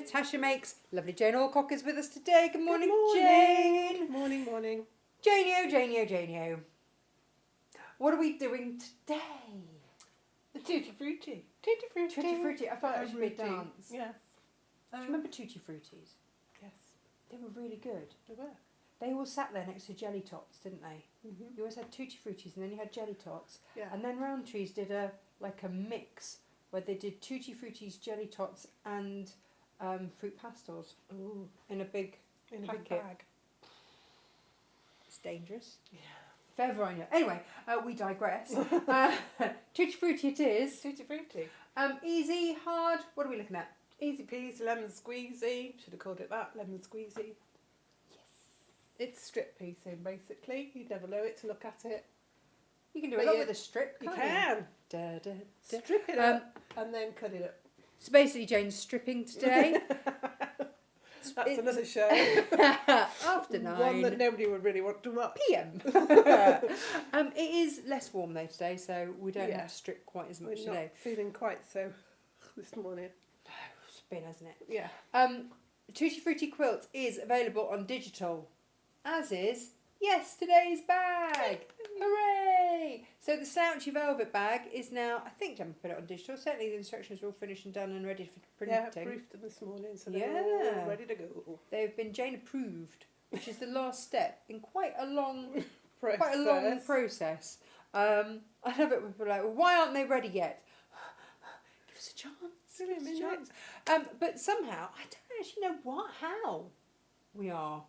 Natasha Makes. Lovely Jane Alcock is with us today. Good morning, Jane. Jane. Morning. Jane. What are we doing today? The Tutti Frutti. Tutti Frutti. I thought that should be a dance. Yes. Do you remember Tutti Fruttis? Yes. They were really good. They were. They all sat there next to jelly tots, didn't they? Mm-hmm. You always had Tutti Fruttis and then you had jelly tots. Yeah. And then Roundtrees did a mix where they did Tutti Fruttis, jelly tots and fruit pastels. Ooh. In a big packet. Bag. It's dangerous. Yeah. Fair Veronia. Anyway, we digress. Tutti Frutti it is. Tutti Frutti. Easy, hard. What are we looking at? Easy peasy, lemon squeezy. Should have called it that, lemon squeezy. Yes. It's strip piecing, basically. You'd never know it to look at it. You can do But a lot you- with a strip, You can't can. Da, da, da. Strip it up and then cut it up. So basically, Jane's stripping today. That's another show. After 9 One that nobody would really want to watch. PM. It is less warm though today, so we don't have to strip quite as much We're today. not feeling quite so this morning. It's been, hasn't it? Yeah. Tutti Frutti Quilt is available on digital, as is today's bag. Hooray! So the slouchy velvet bag is now, I think Gemma put it on digital. Certainly the instructions are all finished and done and ready for printing. Yeah, I proofed them this morning, so they're all ready to go. They've been Jane approved, which is the last step in quite a long process. I love it when people are like, well, why aren't they ready yet? Give us a chance. Give us a chance. But somehow, I don't actually know how we are.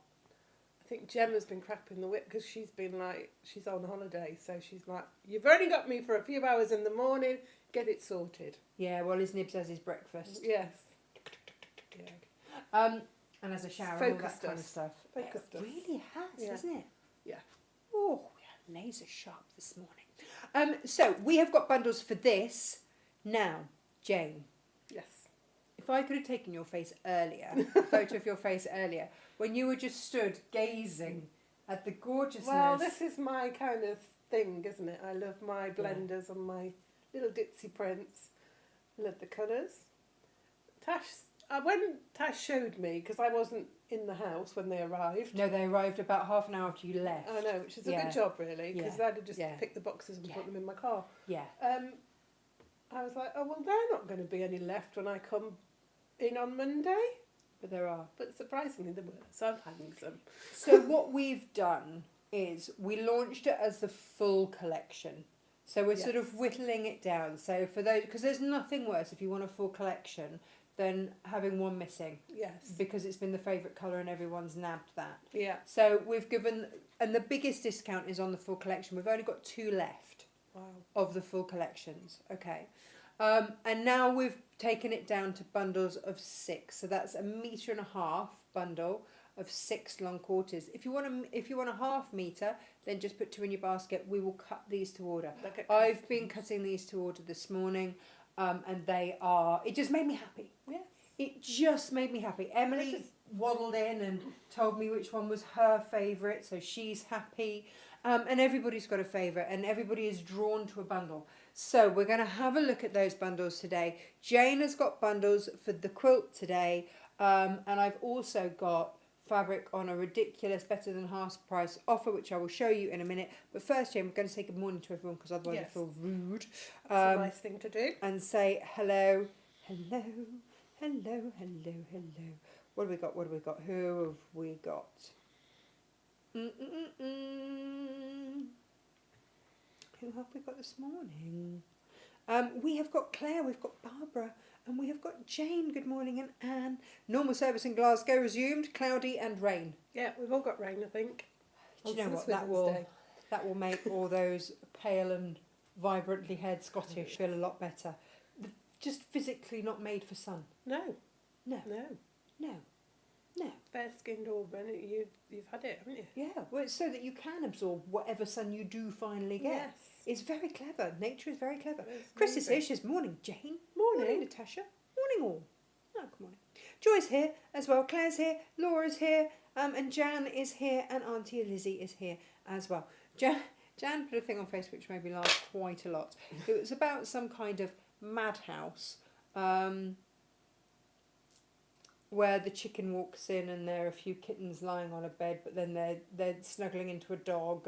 I think Gemma's been crapping the whip because she's been like, she's on holiday, so she's like, you've only got me for a few hours in the morning, get it sorted. Yeah, well, his Nibs has his breakfast. Yes. And has a shower and all that kind of stuff. Focus It really has, hasn't it? Yeah. Oh, we are laser sharp this morning. So we have got bundles for this. Now, Jane, Yes. if I could have taken your face earlier, a photo of your face earlier, when you were just stood gazing at the gorgeousness. Well, this is my kind of thing, isn't it? I love my blenders and my little ditzy prints. I love the colours. When Tash showed me, because I wasn't in the house when they arrived. No, they arrived about half an hour after you left. I know, which is a good job, really, because I'd have just picked the boxes and put them in my car. Yeah. I was like, oh, well, there are not going to be any left when I come in on Monday. But there are. But surprisingly, there were. So I'm having some. So what we've done is we launched it as the full collection. So we're sort of whittling it down. So for those, because there's nothing worse if you want a full collection than having one missing. Yes. Because it's been the favourite colour and everyone's nabbed that. Yeah. So we've given, and the biggest discount is on the full collection. We've only got 2 left. Wow. Of the full collections. Okay. And now we've taken it down to bundles of 6. So that's 1.5 metre bundle of 6 long quarters. If you want a half metre, then just put 2 in your basket. We will cut these to order. I've been cutting these to order this morning, and they are. It just made me happy. Yes. It just made me happy. Emily waddled in and told me which one was her favourite, so she's happy. And everybody's got a favourite, and everybody is drawn to a bundle. So we're going to have a look at those bundles today. Jane has got bundles for the quilt today, and I've also got fabric on a ridiculous better than half price offer, which I will show you in a minute. But first, Jane, we're going to say good morning to everyone because otherwise I feel rude. That's a nice thing to do. And say hello. What have we got? Who have we got? Who have we got this morning? We have got Claire, we've got Barbara, and we have got Jane. Good morning, and Anne. Normal service in Glasgow resumed, cloudy and rain. Yeah, we've all got rain, I think. Do you know what? That will make all those pale and vibrantly haired Scottish feel a lot better. Just physically not made for sun. No. Fair-skinned Auburn, you've had it, haven't you? Yeah, well, it's so that you can absorb whatever sun you do finally get. Yes. It's very clever. Nature is very clever. Chris is here. She's morning, Jane. Morning, Natasha. Morning, all. Oh, good morning. Joy's here as well. Claire's here. Laura's here. And Jan is here. And Auntie Lizzie is here as well. Jan put a thing on Facebook which made me laugh quite a lot. It was about some kind of madhouse where the chicken walks in and there are a few kittens lying on a bed, but then they're snuggling into a dog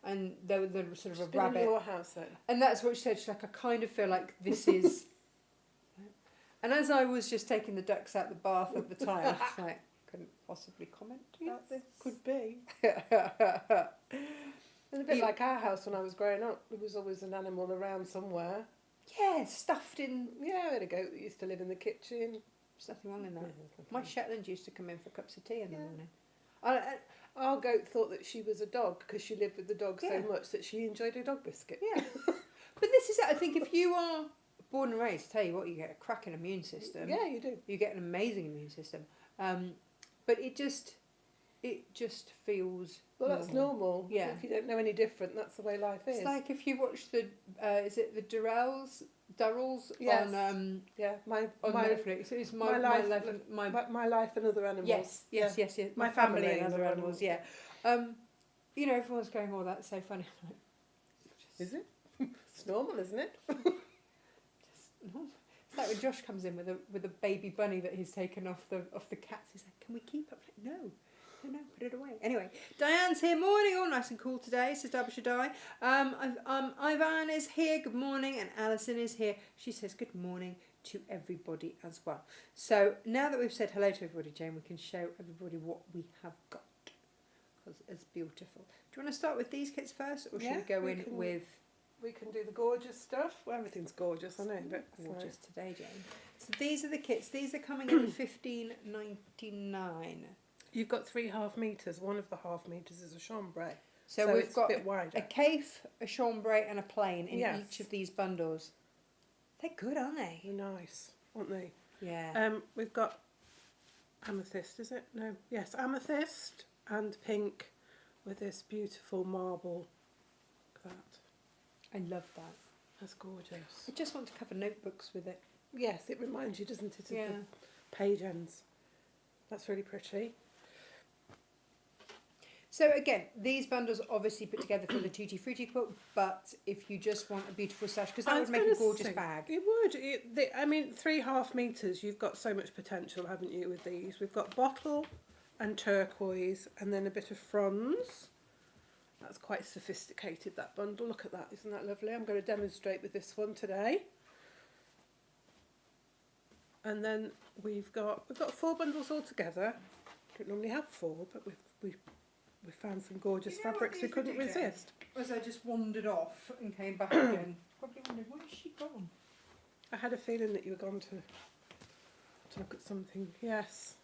and they're sort of She's a been in rabbit. your house then? And that's what she said. She's like, I kind of feel like this is. And as I was just taking the ducks out the bath at the time, I was like, couldn't possibly comment about this. Could be. And a bit You- like our house when I was growing up. There was always an animal around somewhere. Yeah, stuffed in. Yeah, we had a goat that used to live in the kitchen. There's nothing wrong in that. Yeah, My Shetland used to come in for cups of tea in the Yeah. morning. Our goat thought that she was a dog because she lived with the dog Yeah. so much that she enjoyed a dog biscuit. Yeah. But this is it. I think if you are born and raised, tell you what, you get a cracking immune system. Yeah, you do. You get an amazing immune system. But it just feels. Well, that's normal. Yeah. If you don't know any different, that's the way life is. It's like if you watch the is it the Durrells Yes. on yeah, my Netflix. It's my life and other animals. Yes. My My family family and other animals. Yeah. You know, everyone's going, "Oh, that's so funny." I'm like, Is it? It's normal, isn't it? no. It's like when Josh comes in with a baby bunny that he's taken off the cats. He's like, "Can we keep it?" I'm like, no, put it away. Anyway, Diane's here. Morning, all nice and cool today, says Derbyshire Di. Ivan is here. Good morning, and Alison is here. She says good morning to everybody as well. So now that we've said hello to everybody, Jane, we can show everybody what we have got because it's beautiful. Do you want to start with these kits first, or should Yeah, we go we in can- with? We can do the gorgeous stuff. Well, everything's gorgeous, I know, but it's Gorgeous today, Jane. So these are the kits. These are coming in at $15.99. You've got 3 half meters. One of the half meters is a chambray, So we've it's got a bit wider. a caif, a chambray, and a plain in Yes. each of these bundles. They're good, aren't they? They're nice, aren't they? Yeah. We've got amethyst, is it? No. Yes, amethyst and pink with this beautiful marble. Look at that. I love that. That's gorgeous. I just want to cover notebooks with it. Yes, it reminds you, doesn't it, of Yeah. the page ends. That's really pretty. So again, these bundles are obviously put together for the Tutti Frutti Quilt, but if you just want a beautiful stash, because that I would was make a gonna gorgeous say, bag. It would. I mean, 3 half meters. You've got so much potential, haven't you, with these? We've got bottle and turquoise, and then a bit of fronds. That's quite sophisticated. That bundle. Look at that. Isn't that lovely? I'm going to demonstrate with this one today. And then we've got 4 bundles altogether. Don't normally have 4, but we found some gorgeous You know what fabrics we these couldn't would do, Jane? resist. As I just wandered off and came back again, probably wondered, where's she gone? I had a feeling that you were gone to look at something. Yes.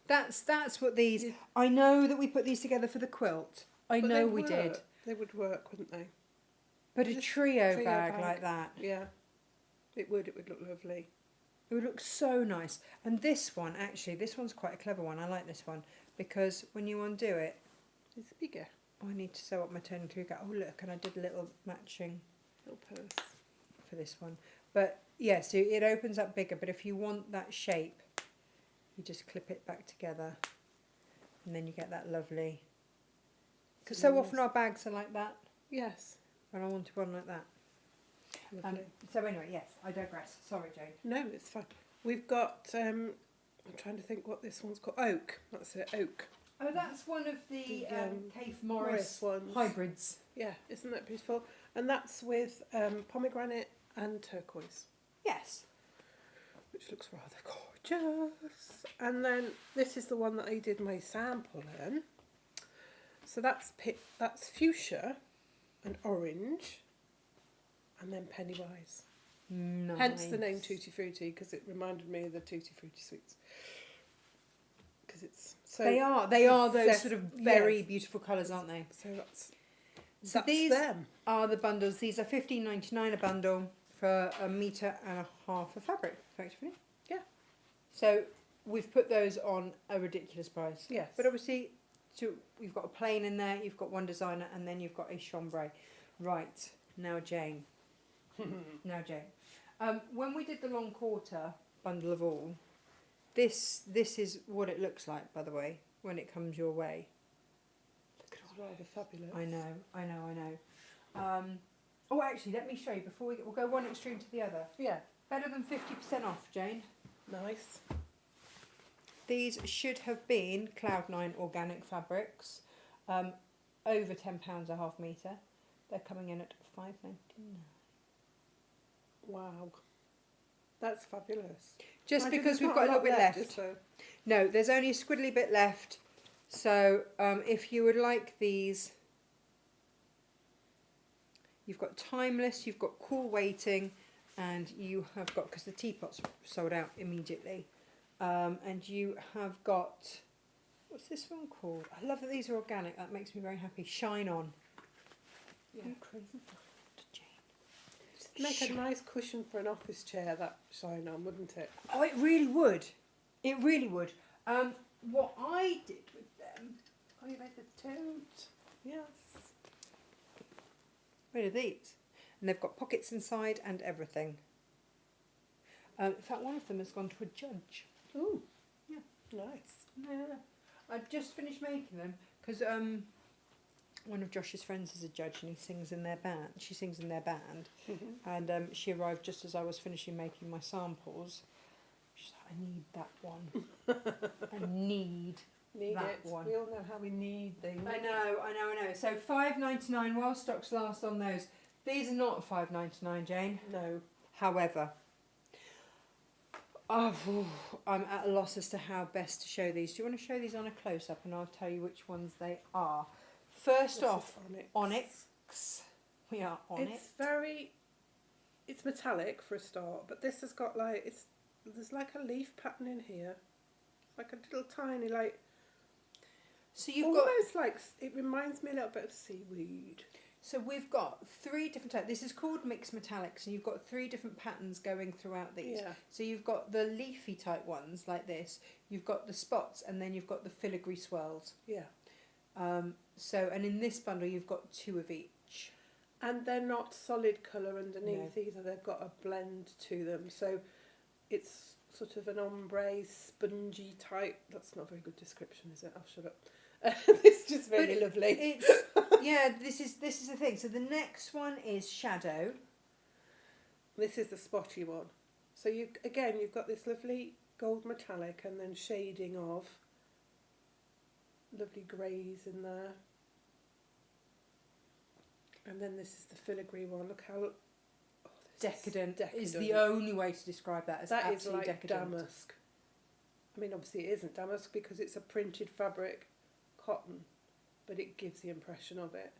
That's what these. Yeah. I know that we put these together for the quilt. I But know they we did. work. They would work, wouldn't they? But a Just trio, trio bag bag. like that, Yeah. It would look lovely. it would look so nice. And this one, actually, this one's quite a clever one. I like this one because when you undo it, It's bigger. oh, I need to sew up my turn to go. Oh look, and I did a little matching Little purse. for this one. But yeah, so it opens up bigger. But if you want that shape, you just clip it back together, and then you get that lovely. Because so often our bags are like that, Yes. and I wanted one like that. Lovely. So anyway, yes, I digress. Sorry, Jane. No, it's fine. We've got. I'm trying to think what this one's called. Oak. That's it. Oak. Oh, that's one of the The, Cafe Morris ones. hybrids. Yeah. Isn't that beautiful? And that's with pomegranate and turquoise, Yes. which looks rather gorgeous. And then this is the one that I did my sample in. So that's fuchsia and orange, and then Pennywise. Nice. Hence the name Tutti Frutti, because it reminded me of the Tutti Frutti sweets. Because it's so. They are those zest- sort of very yes. beautiful colours, aren't they? So that's These them. are the bundles. These are $15.99 a bundle for 1.5 meters of fabric, effectively. Yeah. So we've put those on a ridiculous price. Yes. But obviously, so you've got a plain in there, you've got one designer, and then you've got a chambray. Right, now Jane. Now Jane. When we did the long quarter bundle of all, this is what it looks like, by the way, when it comes your way. It's rather fabulous. I know. Oh, actually, let me show you before we'll go one extreme to the other. Yeah. Better than 50% off, Jane. Nice. These should have been Cloud9 organic fabrics, over £10 a half metre. They're coming in at £5.99. Wow. That's fabulous. Just Mind you, because there's we've not got a lot little bit left. is there? No, there's only a squiddly bit left. So if you would like these, you've got timeless, you've got cool waiting, and you have got, because the teapots sold out immediately, and you have got, what's this one called? I love that these are organic. That makes me very happy. Shine On. Yeah. I'm crazy. Make a nice cushion for an office chair, that shine on, wouldn't it? Oh, it really would. It really would. What I did with them, Oh, you made the tote. Yes. where are these? And they've got pockets inside and everything. In fact, one of them has gone to a judge. Ooh. Yeah. Nice. No. I've just finished making them because one of Josh's friends is a judge and he sings in their band. She sings in their band, and she arrived just as I was finishing making my samples. She's like, "I need that one. I need that it. one." We all know how we need things. I know. So £5.99 while stocks last on those. These are not £5.99, Jane. No. However, I'm at a loss as to how best to show these. Do you want to show these on a close-up and I'll tell you which ones they are? First This off, is Onyx. We are on it. It's metallic for a start, but this has got like, there's like a leaf pattern in here. It's like a little tiny, like, So you've almost like, it reminds me a little bit of seaweed. So we've got 3 different types. This is called mixed metallics, and you've got 3 different patterns going throughout these. Yeah. So you've got the leafy type ones like this. You've got the spots, and then you've got the filigree swirls. Yeah. And in this bundle, you've got 2 of each. And they're not solid colour underneath No. either. They've got a blend to them. So it's sort of an ombre, spongy type. That's not a very good description, is it? I'll shut up. It's just really lovely. This is the thing. So the next one is Shadow. This is the spotty one. So you've got this lovely gold metallic and then shading of lovely greys in there. And then this is the filigree one. Look how Decadent is the only way to describe that. As that is absolutely like decadent. damask. I mean, obviously it isn't damask because it's a printed fabric, cotton, but it gives the impression of it.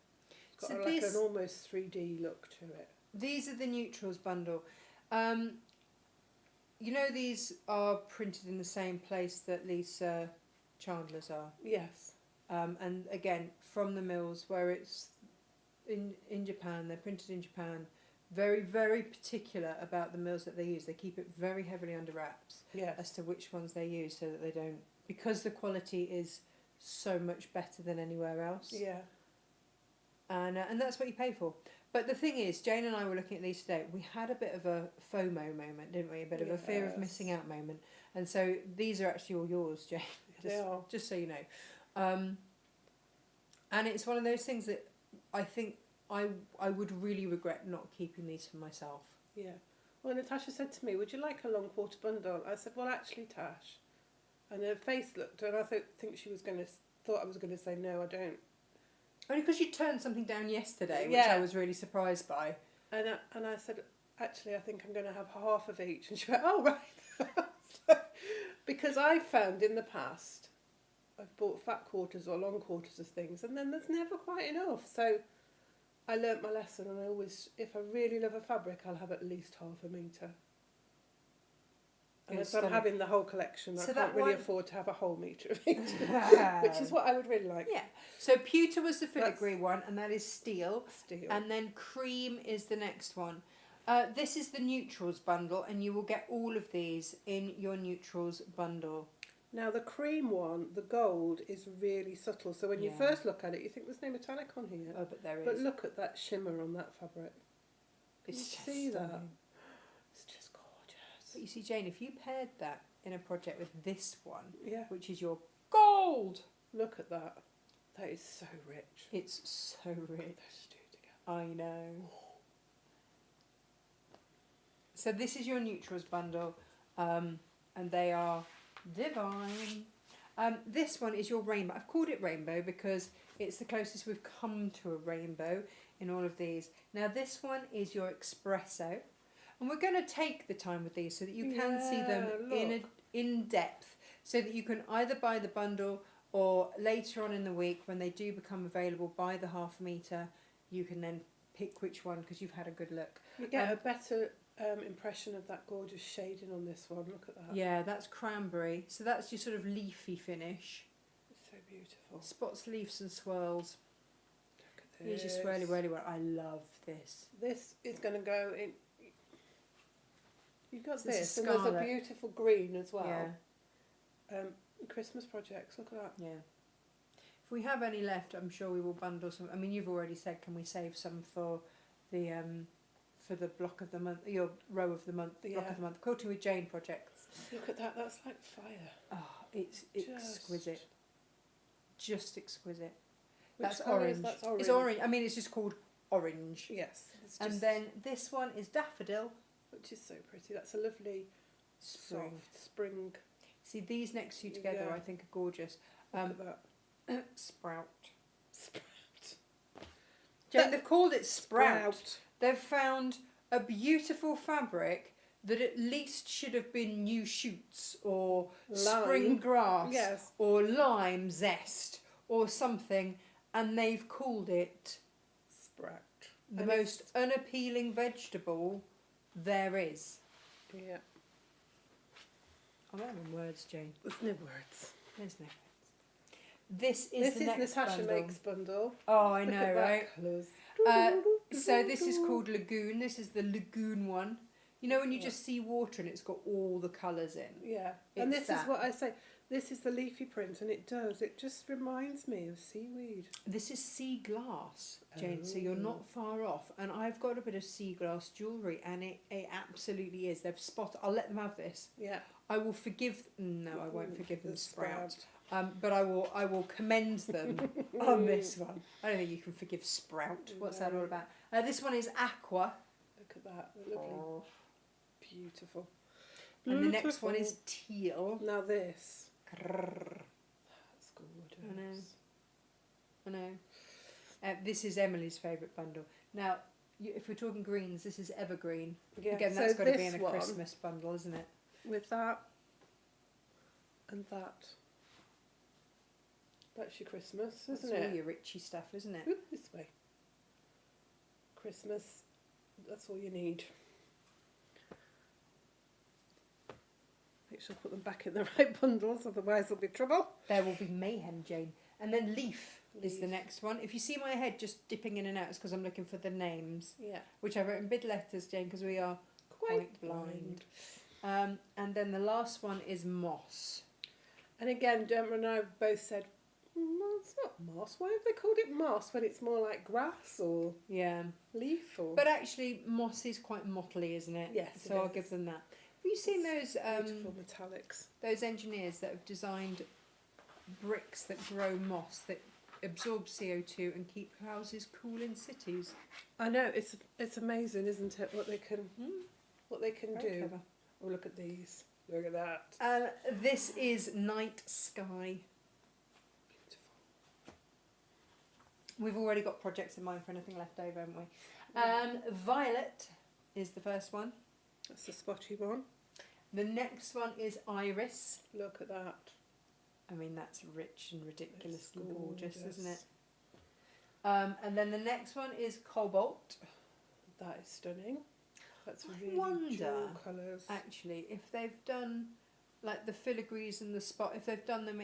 It's got So an almost 3D look to it. These are the neutrals bundle. You know these are printed in the same place that Lisa Chandler's are. Yes. And again, from the mills where it's in Japan, they're printed in Japan. Very, very particular about the mills that they use. They keep it very heavily under wraps Yes. as to which ones they use so that they don't... Because the quality is so much better than anywhere else. Yeah. And that's what you pay for. But the thing is, Jane and I were looking at these today. We had a bit of a FOMO moment, didn't we? A bit of a fear of missing out moment. And so these are actually all yours, Jane. They are. Just so you know. And it's one of those things that I think I would really regret not keeping these for myself. Yeah. Well, Natasha said to me, "Would you like a long quarter bundle?" I said, "Well, actually, Tash." And her face looked, and I think she was thought I was going to say, "No, I don't." Only because you turned something down yesterday, which Yeah. I was really surprised by. And I said, "Actually, I think I'm going to have half of each." And she went, "Oh, right." Because I've found in the past, I've bought fat quarters or long quarters of things, and then there's never quite enough. So I learnt my lesson, and I always, if I really love a fabric, I'll have at least half a metre. And It's if I'm stunning. having the whole collection, So I that can't really one- afford to have a whole metre of each, which is what I would really like. Yeah. So pewter was the filigree one, and that is steel. Steel. And then cream is the next one. This is the neutrals bundle, and you will get all of these in your neutrals bundle. Now the cream one, the gold, is really subtle. So when you Yeah. first look at it, you think there's no metallic on here. Oh, but there is. But look at that shimmer on that fabric. Can you It's just see that? stunning. It's just gorgeous. But you see, Jane, if you paired that in a project with this one, Yeah. which is your gold, Look at that. That is so rich. it's so rich. Those two together. I know. So this is your neutrals bundle, and they are Divine. This one is your rainbow. I've called it rainbow because it's the closest we've come to a rainbow in all of these. Now this one is your espresso, and we're going to take the time with these so that you can see them in depth, so that you can either buy the bundle or later on in the week when they do become available, buy the half metre. You can then pick which one because you've had a good look. You get a better impression of that gorgeous shading on this one. Look at that. Yeah, that's cranberry. So that's your sort of leafy finish. It's so beautiful. Spots, leaves and swirls. Look at this. Here's your swirly whirly one. I love this. This is going to go in. You've got So this this, is and there's a scarlet. beautiful green as well. Yeah. Christmas projects. Look at that. Yeah. If we have any left, I'm sure we will bundle some. I mean, you've already said, can we save some for the block of the month, your row of the month, block of the month, quilting with Jane projects. Look at that. That's like fire. Oh, it's exquisite. Just exquisite. Which That's colour orange. is that? Orange. It's orange. I mean, it's just called orange. Yes. It's And just, then this one is daffodil. which is so pretty. That's a lovely Spring. soft spring. See, these next two together, Yeah. I think, are gorgeous. Look at that. Sprout. Sprout. Jane, they've called it Sprout. They've found a beautiful fabric that at least should have been new shoots or spring grass Yes. or lime zest or something, and they've called it Sprout. the And most unappealing vegetable there is. Yeah. I'm not in words, Jane. There's no words. There's no words. This is This the is next Natasha bundle. Makes bundle. Oh, I Look know, at that right? colours. So this is called Lagoon. This is the Lagoon one. You know when you Yeah. just see water and it's got all the colours in? Yeah. And It's this is that. what I say. This is the leafy print, and it does. It just reminds me of seaweed. This is sea glass, Jane, so you're Oh. not far off. And I've got a bit of sea glass jewellery, and it absolutely is. They've spotted. I'll let them have this. Yeah. I will forgive. No, I won't forgive them. The Sprout. But I will commend them on this one. I don't think you can forgive Sprout. What's that all about? This one is Aqua. Look at that. Lovely. Beautiful. And the next one is Teal. Now this. Grrr. That's gorgeous. I know. This is Emily's favourite bundle. Now, if we're talking greens, this is Evergreen. Yeah. Again, so that's got to be this in a one, Christmas bundle, isn't it? with that and that. That's your Christmas, That's isn't all it? your Richie stuff, isn't it? Ooh, this way. Christmas. That's all you need. Make sure to put them back in the right bundles, otherwise there'll be trouble. There will be mayhem, Jane. And then Leaf is the Leaf. next one. If you see my head just dipping in and out, it's because I'm looking for the names, Yeah. which I wrote in big letters, Jane, because we are quite blind. And then the last one is Moss. And again, Gemma and I both said, it's not moss. Why have they called it moss when it's more like grass or Yeah. leaf or... But actually, Moss is quite motley, isn't it? Yes, So it I'll is. give them that. Have you seen those beautiful metallics. those engineers that have designed bricks that grow moss that absorb CO2 and keep houses cool in cities? I know, it's amazing, isn't it, what they can Very do. clever. Oh, look at these. Look at that. This is Night Sky. Beautiful. We've already got projects in mind for anything left over, haven't we? Violet is the first one. That's the spotty one. The next one is Iris. Look at that. I mean, that's rich and ridiculously It's gorgeous, isn't it? gorgeous. And then the next one is Cobalt. That is stunning. That's I really wonder, jewel colours. Actually, if they've done like the filigrees and the spot, if they've done them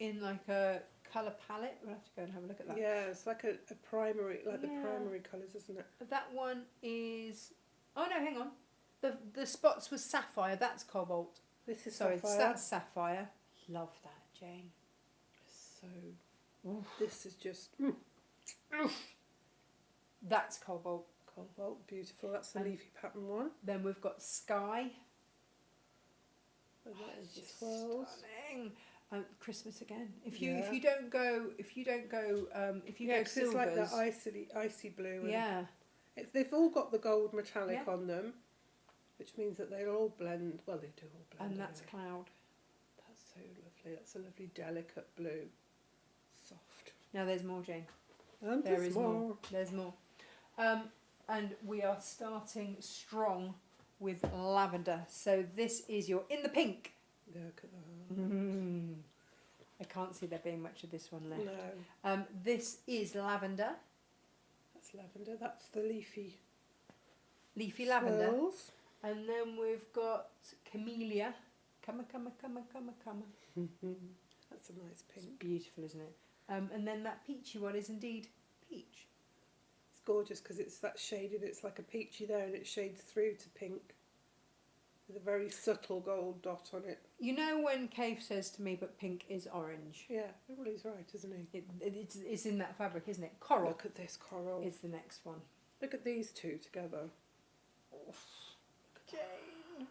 in like a colour palette, we'll have to go and have a look at that. Yeah, it's like a primary, like the Yeah. primary colours, isn't it? That one is. Oh no, hang on. The spots was sapphire. That's Cobalt. This is Sorry, sapphire. that's sapphire. Love that, Jane. So, Oof. this is just That's Cobalt. cobalt, beautiful. That's the And- leafy pattern one. Then we've got Sky. And that is the Just swirls. stunning. Christmas again. If Yeah. you don't go Yeah, 'cause it's like that icy blue. And they've all got the gold metallic Yeah. on them, which means that they'll all blend. Well, they do all blend. and that's anyway. Cloud. That's lovely. That's a lovely delicate blue. Soft. Now there's more, Jane. And There there's is more. There's more. And we are starting strong with lavender. So this is your in the pink. Look at that. I can't see there being much of this one left. No. This is lavender. That's lavender. That's the leafy Lavender. swirls. And then we've got camellia. Come. That's a nice It's pink. beautiful, isn't it? And then that peachy one is indeed peach. It's gorgeous because it's that shaded. It's like a peachy there, and it shades through to pink with a very subtle gold dot on it. You know when Cave says to me, but pink is orange? Yeah, well, he's right, isn't he? It's in that fabric, isn't it? Coral Look at this coral. is the next one. Look at these two together. Jane,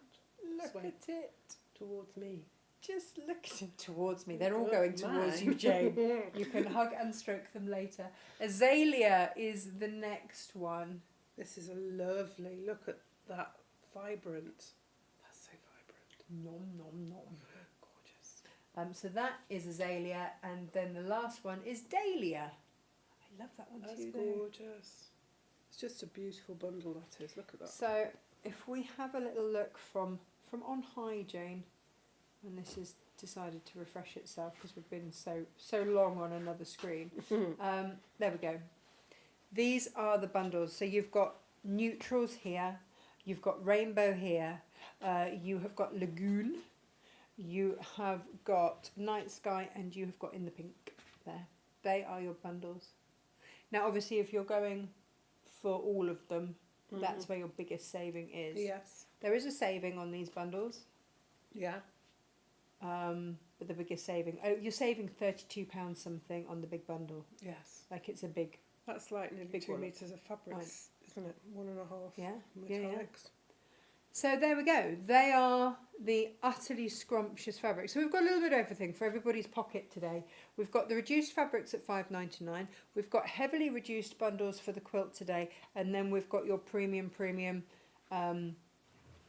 look Sweat. at it. Towards me. Just look at it towards me. They're all Good going towards man. you, Jane. You can hug and stroke them later. Azalea is the next one. This is a lovely. Look at that vibrant. That's so vibrant. Nom nom nom. Gorgeous. So that is Azalea, and then the last one is Dahlia. I love that one That's too. gorgeous. It's just a beautiful bundle, that is. Look at that. So if we have a little look from on high, Jane, and this has decided to refresh itself because we've been so long on another screen. There we go. These are the bundles. So you've got neutrals here, you've got rainbow here, you have got lagoon, you have got night sky, and you have got in the pink there. They are your bundles. Now obviously if you're going for all of them, that's where your biggest saving is. Yes. There is a saving on these bundles. Yeah. But the biggest saving, you're saving £32 something on the big bundle. Yes. Like it's a big, That's like nearly Big 2 wallet. metres of fabrics, isn't it? 1.5 yeah. metallics. So there we go. They are the utterly scrumptious fabrics. So we've got a little bit of everything for everybody's pocket today. We've got the reduced fabrics at $5.99. We've got heavily reduced bundles for the quilt today, and then we've got your premium.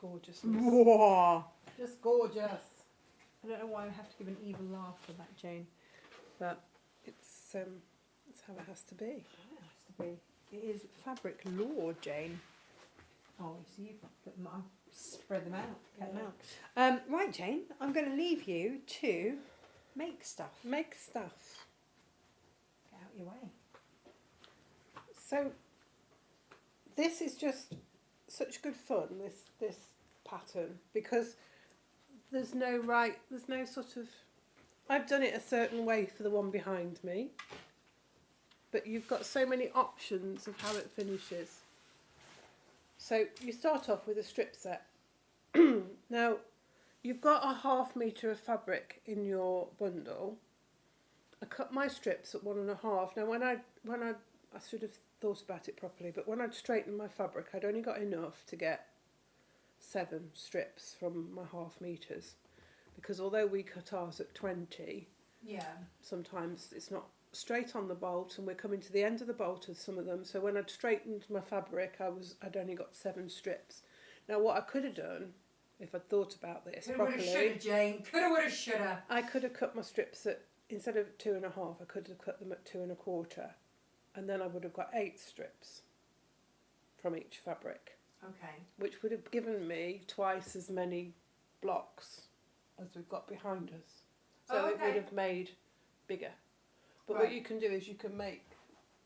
Gorgeous. Whoa. Just gorgeous. I don't know why I have to give an evil laugh for that, Jane, but It's how it has to be. it has to be. It is fabric lore, Jane. Oh, you see, you've put them up, spread them out, cut them out. Right, Jane, I'm going to leave you to make stuff. Make stuff. Get out your way. So this is just such good fun, this pattern, because there's no sort of, I've done it a certain way for the one behind me, but you've got so many options of how it finishes. So you start off with a strip set. Now you've got a 1/2 metre of fabric in your bundle. I cut my strips at 1.5. Now when I should have thought about it properly, but when I'd straightened my fabric, I'd only got enough to get 7 strips from my 1/2 metres, because although we cut ours at 20, Yeah. sometimes it's not straight on the bolt, and we're coming to the end of the bolt of some of them. So when I'd straightened my fabric, I'd only got 7 strips. Now what I could have done, if I'd thought about this Coulda, woulda, shoulda, properly, Jane. Coulda, woulda, shoulda. I could have cut my strips at, instead of 2.5, I could have cut them at 2.25, and then I would have got 8 strips from each fabric, Okay. which would have given me twice as many blocks as we've got behind us. So Oh, it okay. would have made bigger. But Right. what you can do is you can make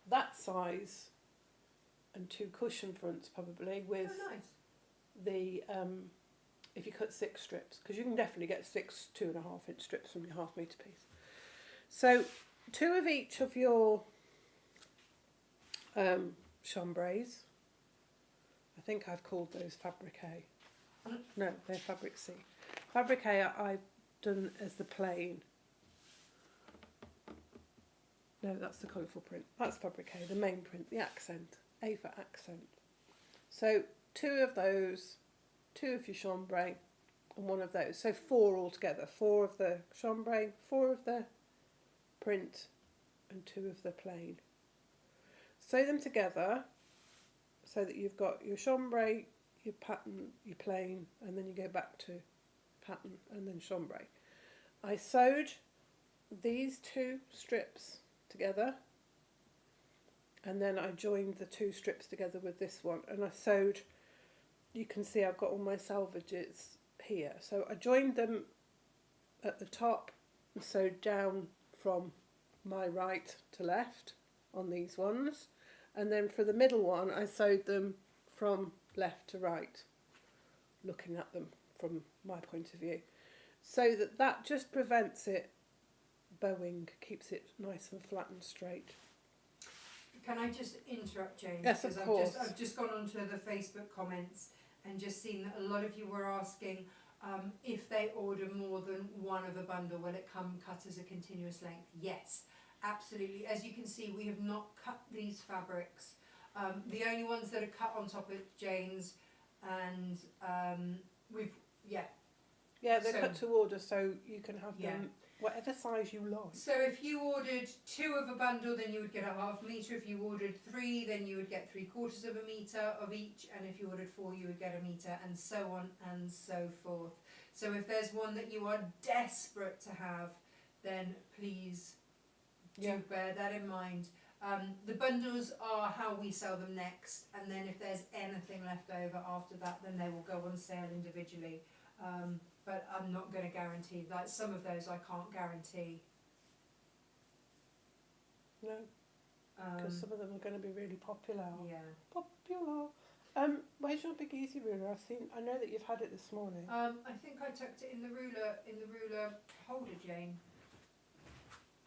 that size and 2 cushion fronts probably with Oh, nice. the, if you cut 6 strips, because you can definitely get 6 2.5-inch strips from your 1/2 metre piece. So 2 of each of your chambrays. I think I've called those Fabric A. No, they're Fabric C. Fabric A I've done as the plain. No, that's the colourful print. That's Fabric A, the main print, the accent. A for accent. So 2 of those, 2 of your chambray, and 1 of those. So 4 altogether. 4 of the chambray, 4 of the print, and 2 of the plain. Sew them together so that you've got your chambray, your pattern, your plain, and then you go back to pattern and then chambray. I sewed these 2 strips together, and then I joined the 2 strips together with this one, and I sewed, you can see I've got all my salvages here, so I joined them at the top and sewed down from my right to left on these ones, and then for the middle one I sewed them from left to right, looking at them from my point of view, so that just prevents it bowing, keeps it nice and flat and straight. Can I just interrupt, Jane? Yes, of course. I've just gone onto the Facebook comments and just seen that a lot of you were asking if they order more than one of a bundle, will it come cut as a continuous length? Yes, absolutely. As you can see, we have not cut these fabrics. The only ones that are cut on top of Jane's, and Yeah, they're cut to order, so you can have them whatever size you like. So if you ordered 2 of a bundle, then you would get a ½ metre. If you ordered 3, then you would get 3/4 of a metre of each. And if you ordered 4, you would get a metre, and so on and so forth. So if there's one that you are desperate to have, then please do bear that in mind. The bundles are how we sell them next, and then if there's anything left over after that, then they will go on sale individually. But I'm not going to guarantee, like some of those I can't guarantee. No, because some of them are going to be really popular. Yeah. Popular. Where's your big easy ruler? I know that you've had it this morning. I think I tucked it in the ruler holder, Jane.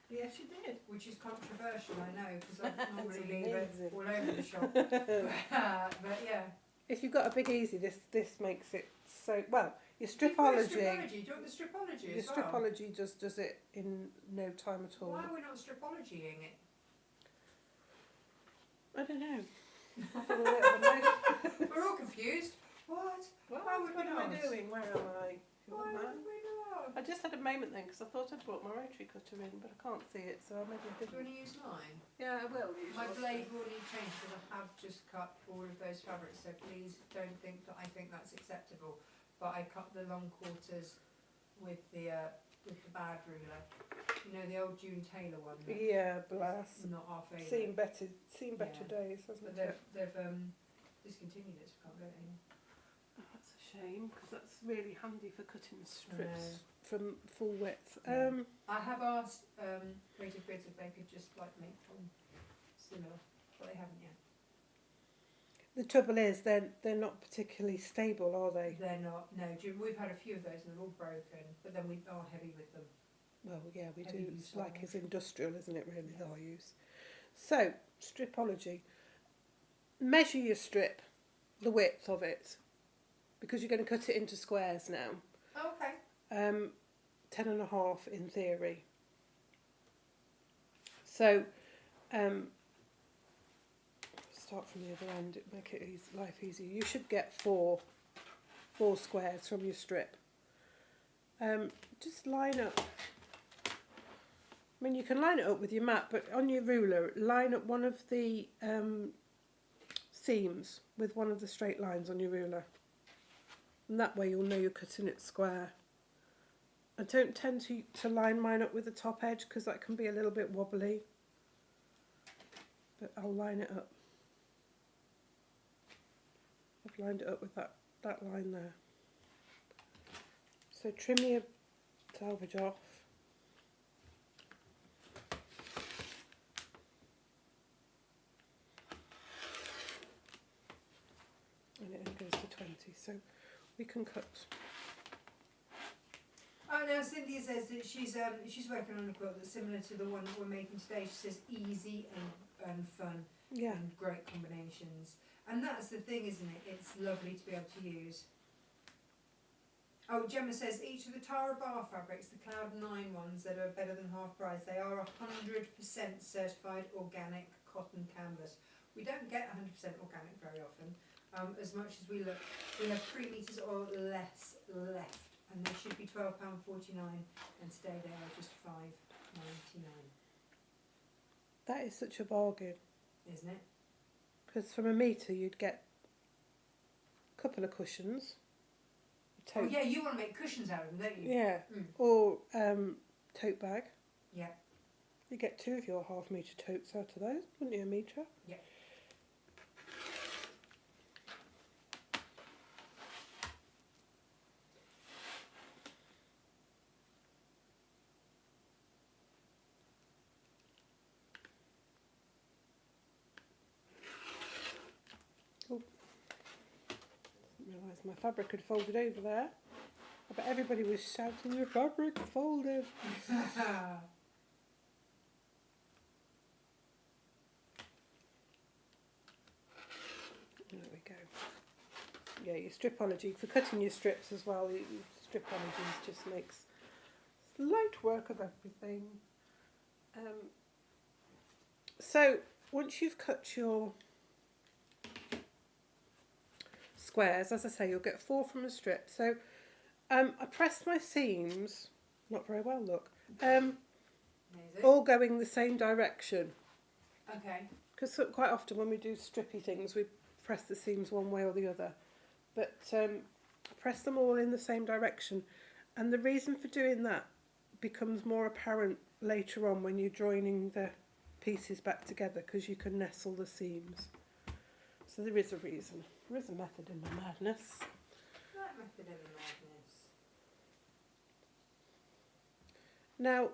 Yes, you did. Which is controversial, I know, because I normally leave amazing. it all over the shop. But yeah. If you've got a big easy, this makes it so well. Your Do you want stripology. do you want the stripology Your as well? stripology just does it in no time at all. Why are we not stripologying it? I don't know. Having a bit of a moment. We're all confused. What? What Why would we am I not? doing? Where am I? Why would we not? I just had a moment then because I thought I'd brought my rotary cutter in, but I can't see it, so maybe I Do you want didn't. to use mine? Yeah, I will use My yours. blade will need change because I have just cut all of those fabrics, so please don't think that I think that's acceptable. But I cut the long quarters with the bad ruler. You know, the old June Taylor one. Yeah, bless. Not our favourite. Seen better days, hasn't But it? they've discontinued it, so I can't get it anymore. Oh, that's a shame because that's really handy for cutting strips No. from full width. Yeah. I have asked Creative Grids if they could just like make one similar, but they haven't yet. The trouble is, they're not particularly stable, are they? They're not. No, we've had a few of those and they're all broken, but then we are heavy with them. Well, yeah, we Heavy do. use It's like style. it's industrial, isn't it? Really, our use. So, stripology. Measure your strip, the width of it, because you're going to cut it into squares now. Okay. 10.5 in theory. So, start from the other end. It make it life easier. You should get four squares from your strip. Just line up. I mean, you can line it up with your mat, but on your ruler, line up one of the seams with one of the straight lines on your ruler. And that way you'll know you're cutting it square. I don't tend to line mine up with the top edge because that can be a little bit wobbly. But I'll line it up. I've lined it up with that line there. So trim your salvage off. And it only goes to 20, so we can cut. Oh, now Cynthia says that she's working on a quilt that's similar to the one that we're making today. She says easy and fun and great combinations. And that's the thing, isn't it? It's lovely to be able to use. Oh, Gemma says each of the Tara Bar fabrics, the Cloud 9 ones that are better than half price, they are 100% certified organic cotton canvas. We don't get 100% organic very often. As much as we look, we have 3 metres or less left, and they should be £12.49, and today they are just £5.99. That is such a bargain. Isn't it? Because from a metre you'd get a couple of cushions, a Oh tote. yeah, you want to make cushions out of them, don't you? Yeah, Mm. or tote bag. Yeah. You get 2 of your half-metre totes out of those, wouldn't you, a metre? Yeah. Oh, didn't realise my fabric had folded over there. I bet everybody was shouting, your fabric folded. There we go. Yeah, your stripology, for cutting your strips as well, your stripology just makes light work of everything. So, once you've cut your squares, as I say, you'll get 4 from a strip. So, I pressed my seams, not very well, look, all going the same direction. Okay. Because quite often when we do strippy things, we press the seams one way or the other. But press them all in the same direction. And the reason for doing that becomes more apparent later on when you're joining the pieces back together, because you can nestle the seams. So there is a reason. There is a method in the madness. That method in the madness. Now,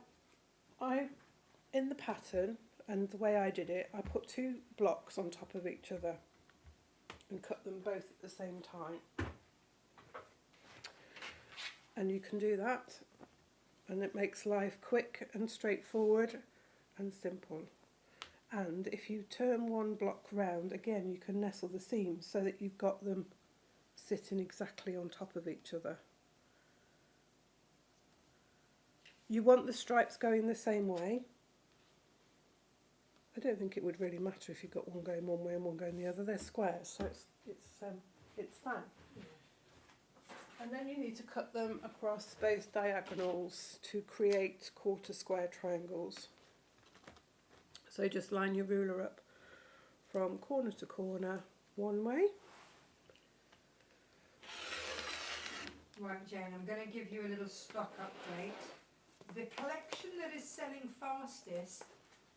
in the pattern, and the way I did it, I put 2 blocks on top of each other and cut them both at the same time. And you can do that, and it makes life quick and straightforward and simple. And if you turn one block round, again you can nestle the seams so that you've got them sitting exactly on top of each other. You want the stripes going the same way. I don't think it would really matter if you've got one going one way and one going the other. They're squares, so it's fine. And then you need to cut them across both diagonals to create quarter square triangles. So just line your ruler up from corner to corner one way. Right, Jane, I'm going to give you a little stock update. The collection that is selling fastest,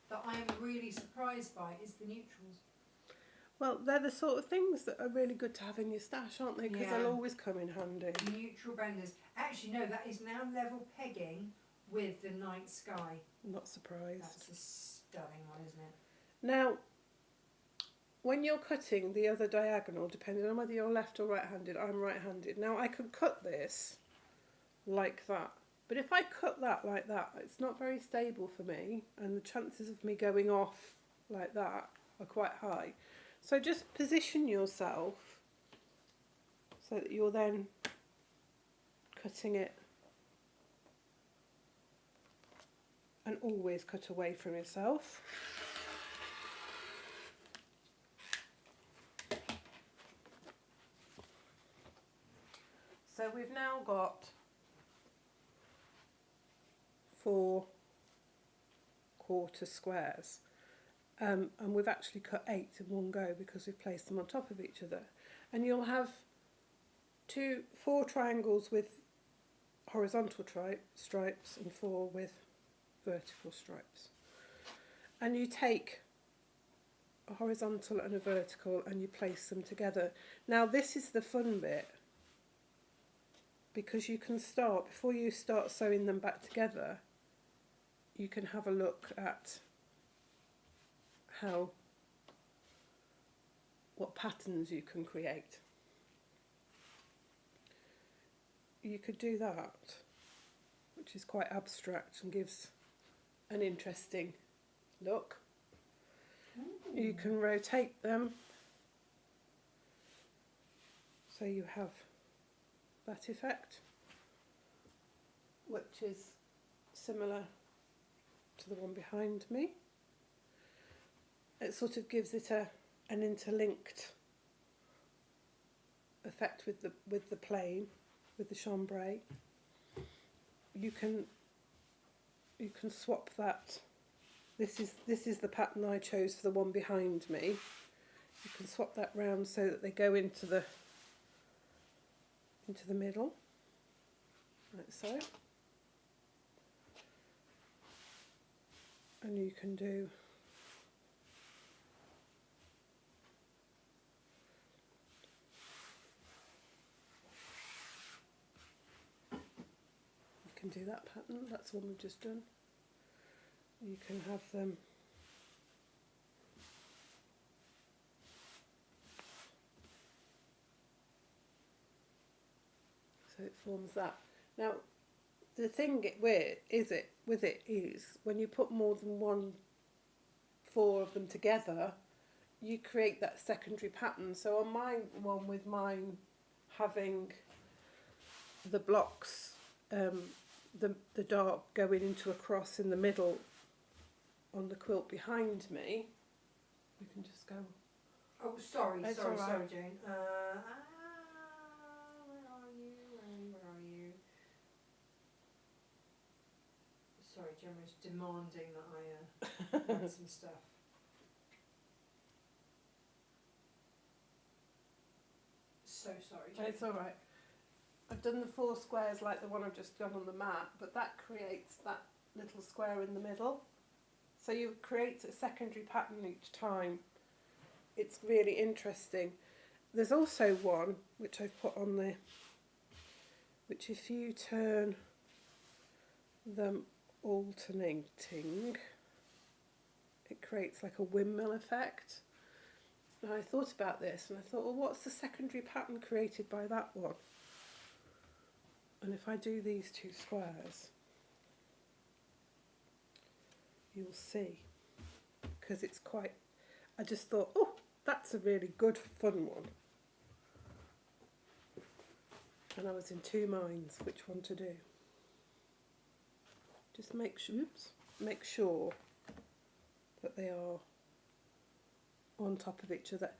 that I am really surprised by, is the neutrals. Well, they're the sort of things that are really good to have in your stash, aren't they? Because Yeah. they'll always come in handy. Neutral benders. Actually, no, that is now level pegging with the night sky. I'm not surprised. That's a stunning one, isn't it? Now, when you're cutting the other diagonal, depending on whether you're left or right-handed, I'm right-handed. Now, I could cut this like that. But if I cut that like that, it's not very stable for me, and the chances of me going off like that are quite high. So just position yourself so that you're then cutting it, and always cut away from yourself. So we've now got 4 quarter squares, and we've actually cut 8 in one go because we've placed them on top of each other. And you'll have 4 triangles with horizontal stripes and 4 with vertical stripes. And you take a horizontal and a vertical and you place them together. Now this is the fun bit, because you can start, before you start sewing them back together, you can have a look at what patterns you can create. You could do that, which is quite abstract and gives an interesting look. Ooh. You can rotate them so you have that effect, which is similar to the one behind me. It sort of gives it an interlinked effect with the plain, with the chambray. You can swap that. This is the pattern I chose for the one behind me. You can swap that round so that they go into the middle. like so. And you can do that pattern. That's the one we've just done. You can have them so it forms that. Now the thing with it is when you put more than 4 of them together, you create that secondary pattern. So on my one, with mine having the blocks, the dark going into a cross in the middle on the quilt behind me, we can just go. Oh, sorry, It's sorry, all right. sorry, Jane. Where are you? Where are you? Sorry, Gemma's demanding that I add some stuff. So sorry, Jane. It's all right. I've done the 4 squares like the one I've just done on the mat, but that creates that little square in the middle. So you create a secondary pattern each time. It's really interesting. There's also one which I've put on there, which if you turn them alternating, it creates like a windmill effect. And I thought about this and I thought, well, what's the secondary pattern created by that one? And if I do these 2 squares, you'll see, because it's quite, I just thought, oh, that's a really good fun one. And I was in 2 minds which one to do. Just make sure that they are on top of each other.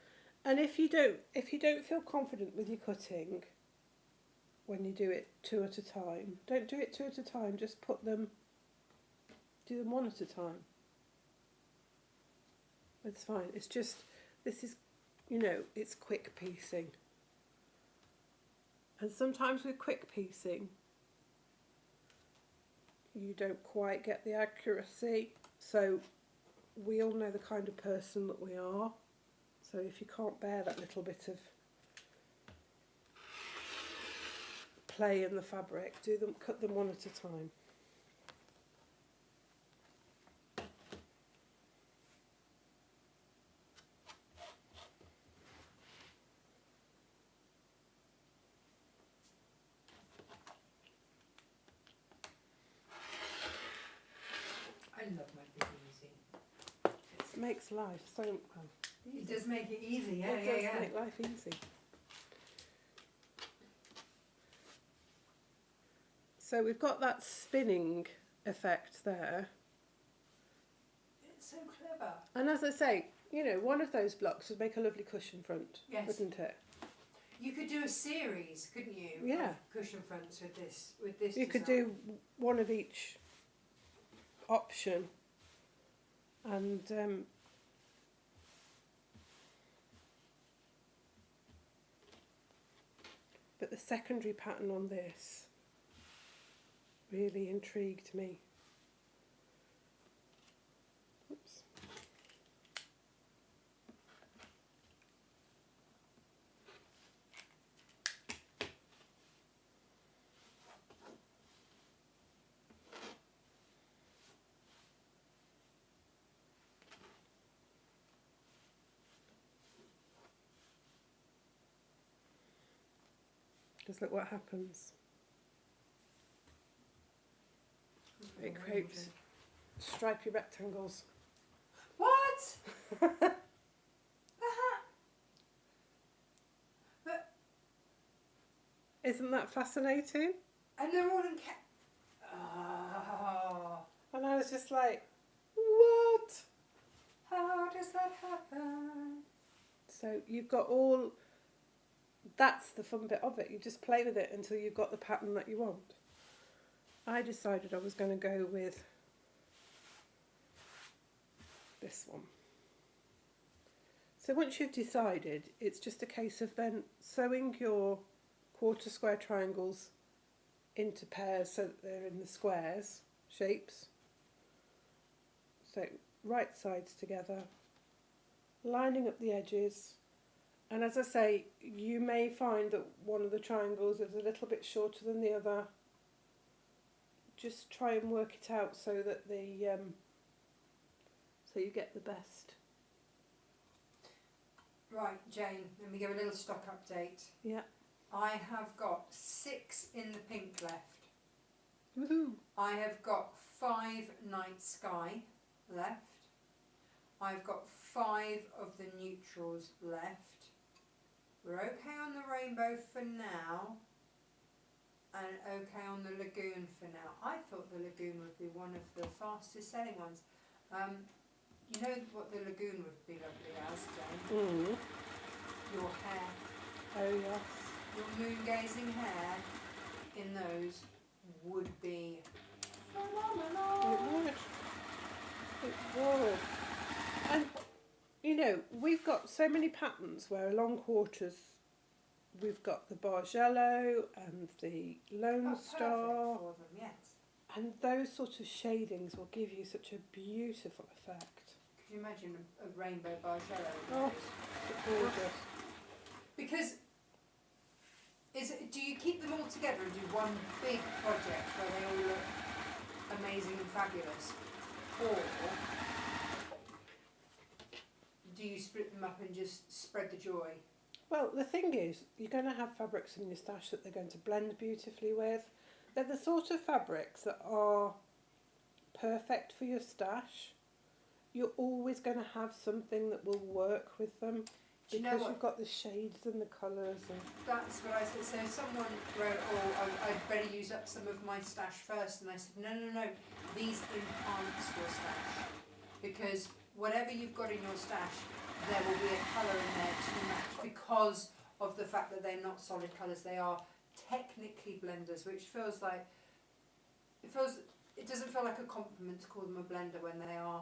And if you don't feel confident with your cutting when you do it 2 at a time, don't do it 2 at a time, just do them 1 at a time. It's fine. It's just, this is, it's quick piecing. And sometimes with quick piecing, you don't quite get the accuracy. So we all know the kind of person that we are. So if you can't bear that little bit of play in the fabric, cut them 1 at a time. I love making it easy. It makes life so easy. It does make it easy, yeah, It does make life easy. So we've got that spinning effect there. It's so clever. And as I say, one of those blocks would make a lovely cushion front, Yes. wouldn't it? You could do a series, couldn't you? Yeah. Of cushion fronts with this. You could design. do one of each option, and but the secondary pattern on this really intrigued me. Oops. Just look what happens. It creates stripy rectangles. What? But Isn't that fascinating? and they're all in Oh, And I was just like, what? how does that happen? So you've got that's the fun bit of it. You just play with it until you've got the pattern that you want. I decided I was going to go with this one. So once you've decided, it's just a case of then sewing your quarter square triangles into pairs so that they're in the squares shapes. So right sides together, lining up the edges, and as I say, you may find that one of the triangles is a little bit shorter than the other. Just try and work it out so that so you get the best. Right, Jane, let me give a little stock update. Yeah. I have got 6 in the pink left. Woohoo! I have got 5 night sky left. I've got 5 of the neutrals left. We're okay on the rainbow for now, and okay on the lagoon for now. I thought the lagoon would be one of the fastest selling ones. You know what the lagoon would be lovely as, Jane? Mm. Your hair. Oh yes. Your moon gazing hair in those would be phenomenal. It would. It would. And you know, we've got so many patterns where along quarters we've got the Bargello and the Lone Star, For them, yes. and those sort of shadings will give you such a beautiful effect. Could you imagine a rainbow Bargello? Oh, gorgeous. Because do you keep them all together and do one big project where they all look amazing and fabulous, or do you split them up and just spread the joy? Well, the thing is, you're going to have fabrics in your stash that they're going to blend beautifully with. They're the sort of fabrics that are perfect for your stash. You're always going to have something that will work with them because you've got the shades and the colours. And that's what I said. So someone wrote, I'd better use up some of my stash first. And I said, no. These enhance your stash. Because whatever you've got in your stash, there will be a colour in there to match because of the fact that they're not solid colours. They are technically blenders, which feels like, it doesn't feel like a compliment to call them a blender when they are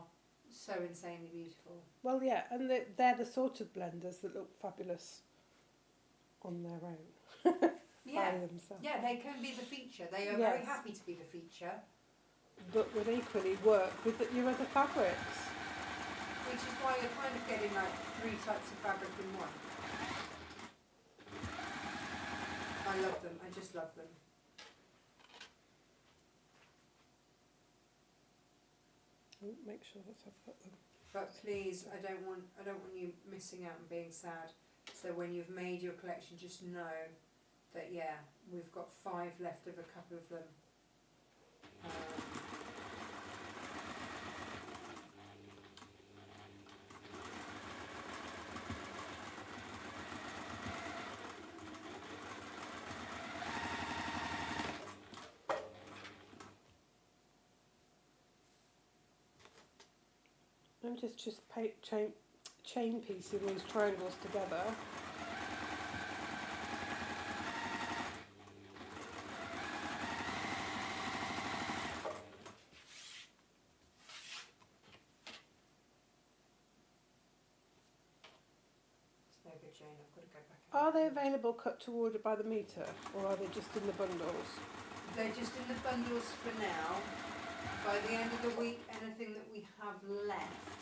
so insanely beautiful. well, yeah, and they're the sort of blenders that look fabulous on their own. Yeah. By themselves. Yeah, they can be the feature. They are Yes. very happy to be the feature. But would equally work with your other fabrics. Which is why you're kind of getting like 3 types of fabric in one. I love them. I just love them. Oh, make sure that I've got them. But please, I don't want you missing out and being sad. So when you've made your collection, just know that we've got 5 left of a couple of them. I'm just chain piecing these triangles together. It's no good, Jane. I've got to go back. Are they available cut to order by the metre, or are they just in the bundles? They're just in the bundles for now. By the end of the week, anything that we have left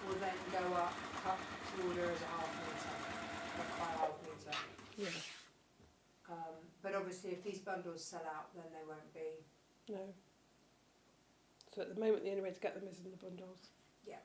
will then go up cut to order as a half metre, not by half metre. Yeah. But obviously, if these bundles sell out, then they won't be. No. So at the moment, the only way to get them is in the bundles. Yeah.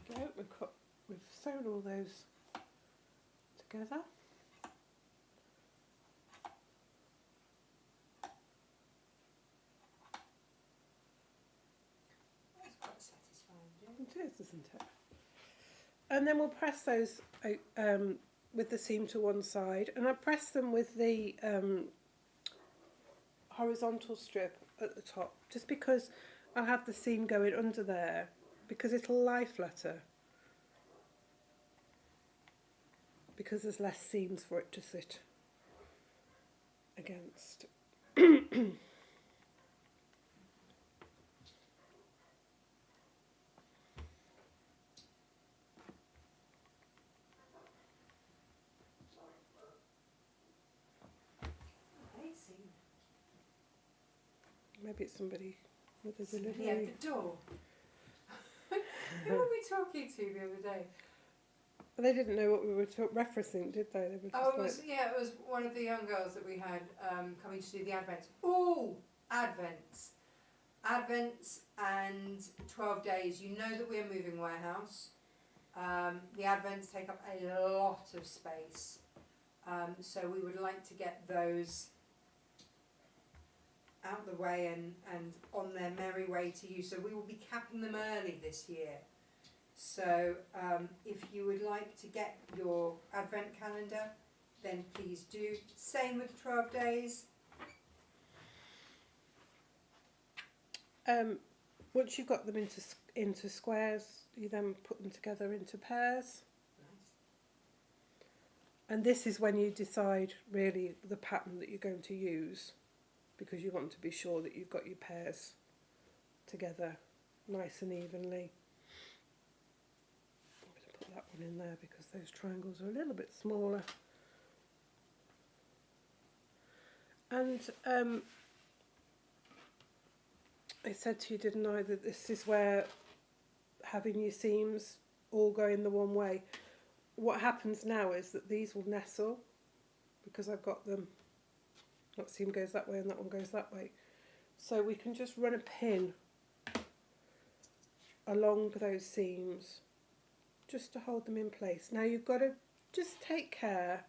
There we go. We've sewn all those together. That's quite satisfying, Jane. It is, isn't it? And then we'll press those with the seam to one side, and I press them with the horizontal strip at the top, just because I'll have the seam going under there, because it'll lie flatter. because there's less seams for it to sit against. Maybe it's somebody with a delivery. Yeah, the door. Who were we talking to the other day? They didn't know what we were referencing, did they? They were just it was one of the young girls that we had coming to do the Advents. Ooh, Advents. Advents and 12 days. You know that we're moving warehouse. The Advents take up a lot of space. So we would like to get those out the way and on their merry way to you. So we will be capping them early this year. So if you would like to get your Advent calendar, then please do. Same with 12 days. Once you've got them into squares, you then put them together into pairs. And this is when you decide really the pattern that you're going to use, because you want to be sure that you've got your pairs together nice and evenly. I'm going to put that one in there because those triangles are a little bit smaller. And I said to you, didn't I, that this is where having your seams all going the one way. What happens now is that these will nestle because I've got them. That seam goes that way and that one goes that way. So we can just run a pin along those seams just to hold them in place. Now you've got to just take care.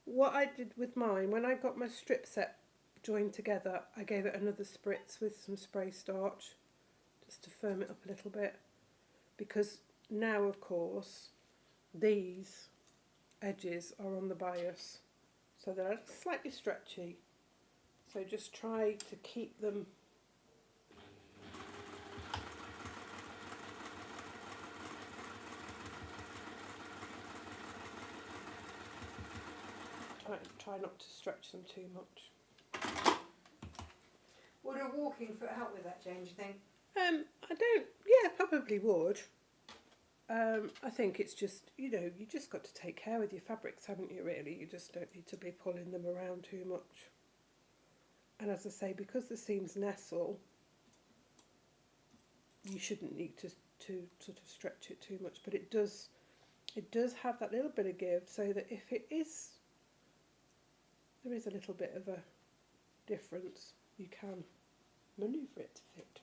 What I did with mine, when I got my strip set joined together, I gave it another spritz with some spray starch just to firm it up a little bit, because now of course these edges are on the bias, so they're slightly stretchy, so just try to keep them try not to stretch them too much. Would a walking foot help with that, Jane, do you think? Yeah, probably would. I think it's just, you just got to take care with your fabrics, haven't you, really? You just don't need to be pulling them around too much. And as I say, because the seams nestle, you shouldn't need to sort of stretch it too much, but it does have that little bit of give, so that if there is a little bit of a difference, you can manoeuvre it to fit.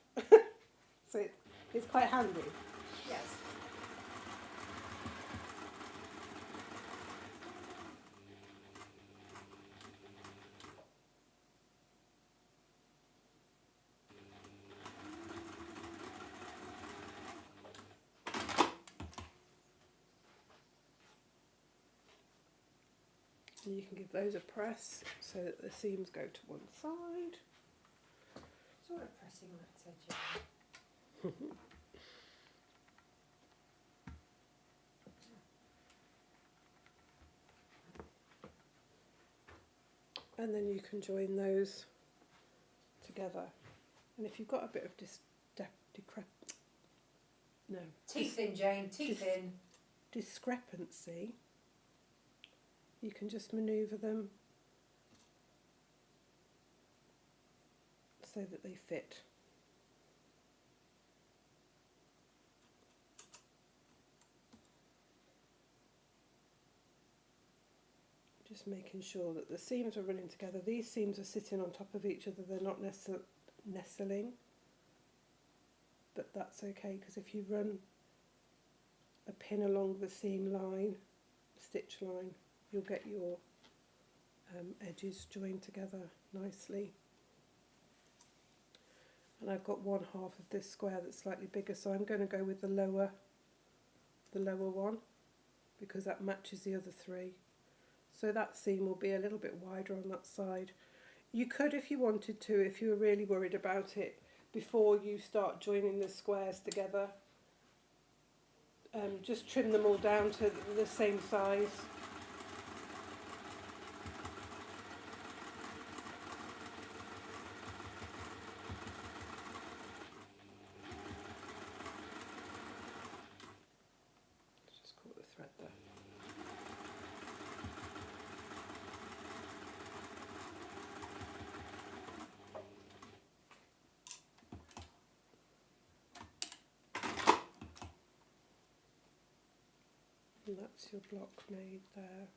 So it's quite handy. Yes. And you can give those a press so that the seams go to one side. Sort of pressing that, said Jane. And then you can join those together. And if you've got a bit of Teeth in, Jane, teeth in. discrepancy, you can just manoeuvre them so that they fit. Just making sure that the seams are running together. These seams are sitting on top of each other, they're not nestling, but that's okay, because if you run a pin along the seam line, stitch line, you'll get your edges joined together nicely. And I've got one half of this square that's slightly bigger, so I'm going to go with the lower one, because that matches the other three. So that seam will be a little bit wider on that side. You could, if you wanted to, if you were really worried about it, before you start joining the squares together, just trim them all down to the same size. Just caught the thread there. And that's your block made there.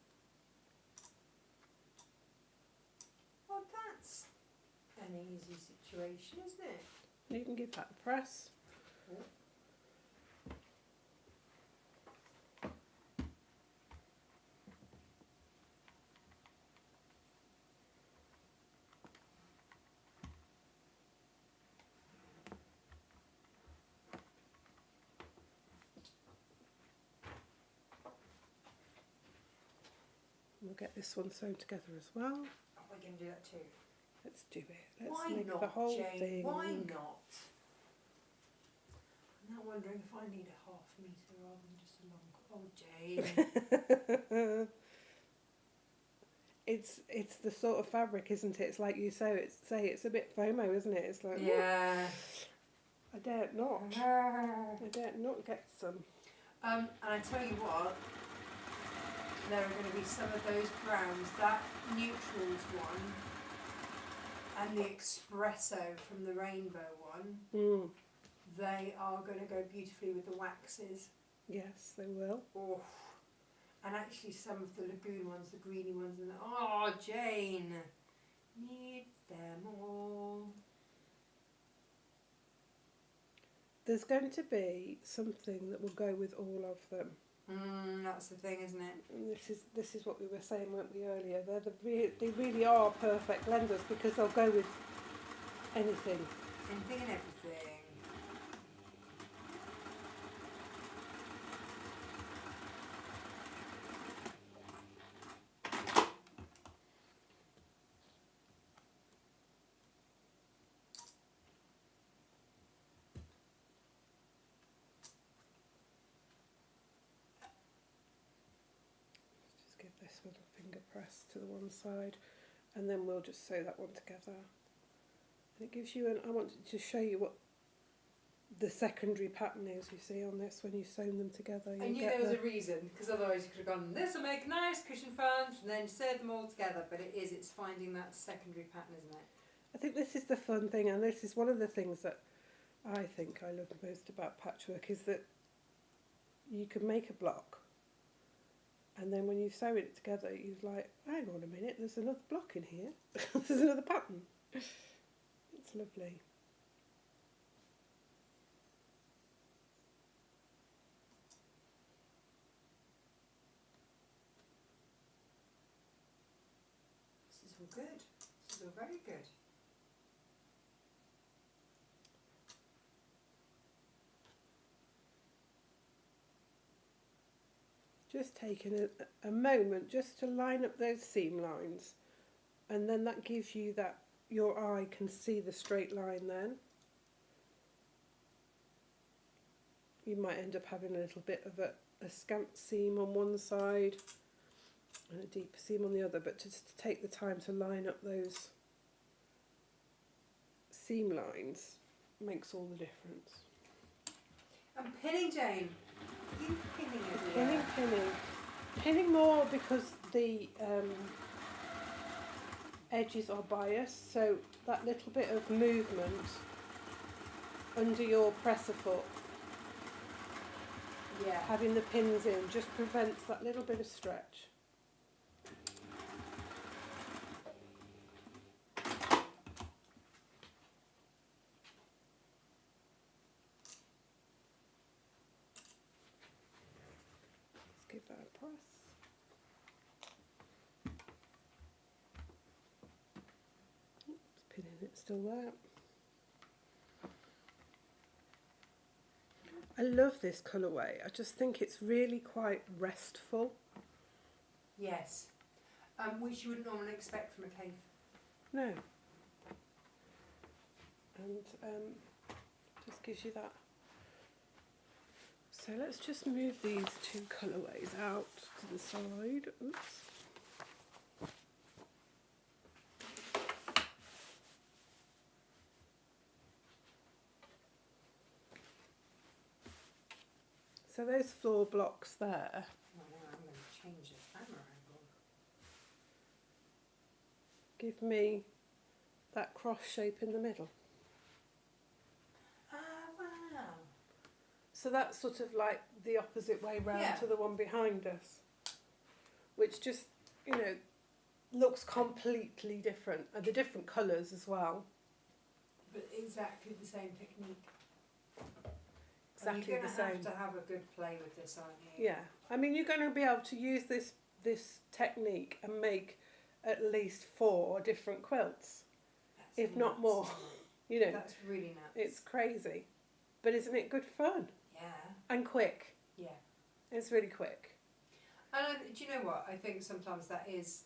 Well, that's an easy situation, isn't it? You can give that a press. We'll get this one sewn together as well. Oh, we're going to do that too. Let's do it. Let's Why make not, the whole Jane? thing. Why not? I'm now wondering if I need a half metre rather than just a long... Oh, Jane. It's the sort of fabric, isn't it? It's like you say, it's a bit FOMO, isn't it? It's like, Yeah. I dare not. I dare not get some. And I tell you what, there are going to be some of those browns, that neutrals one and the espresso from the rainbow one, they are going to go beautifully with the waxes. Yes, they will. Oh. And actually some of the lagoon ones, the greeny ones, and oh, Jane, need them all. There's going to be something that will go with all of them. That's the thing, isn't it? And this is what we were saying, weren't we, earlier? They really are perfect blenders because they'll go with anything. Anything and everything. Just give this little finger press to the one side, and then we'll just sew that one together. And it gives you I wanted to show you what the secondary pattern is, you see, on this when you sew them together. I knew there was a reason, because otherwise you could have gone, this will make nice cushion fronts, and then sew them all together, but it's finding that secondary pattern, isn't it? I think this is the fun thing, and this is one of the things that I think I love most about patchwork, is that you can make a block, and then when you sew it together, you're like, hang on a minute, there's another block in here. There's another pattern. It's lovely. This is all good. This is all very good. Just taking a moment just to line up those seam lines, and then that gives you that your eye can see the straight line then. You might end up having a little bit of a scant seam on one side and a deeper seam on the other, but just to take the time to line up those seam lines makes all the difference. I'm pinning, Jane. You pinning everywhere. Pinning more because the edges are biased, so that little bit of movement under your presser foot, Yeah. having the pins in, just prevents that little bit of stretch. Let's give that a press. Oops, pinning it still there. I love this colourway. I just think it's really quite restful. Yes. Which you wouldn't normally expect from a cave. No. And just gives you that So let's just move these two colourways out to the side. Oops. So those floor blocks there Oh, now I'm going to change the camera angle. give me that cross shape in the middle. Ah, wow. So that's sort of like the opposite way round Yeah. to the one behind us, which just, you know, looks completely different, and the different colours as well. But exactly the same technique. Exactly You're the going same. to have a good play with this, aren't you? Yeah, I mean, you're going to be able to use this technique and make at least 4 different quilts, That's if not nuts, more. isn't You it? know, That's really nuts. it's crazy, but isn't it good fun Yeah. and quick? Yeah. It's really quick. And do you know what? I think sometimes that is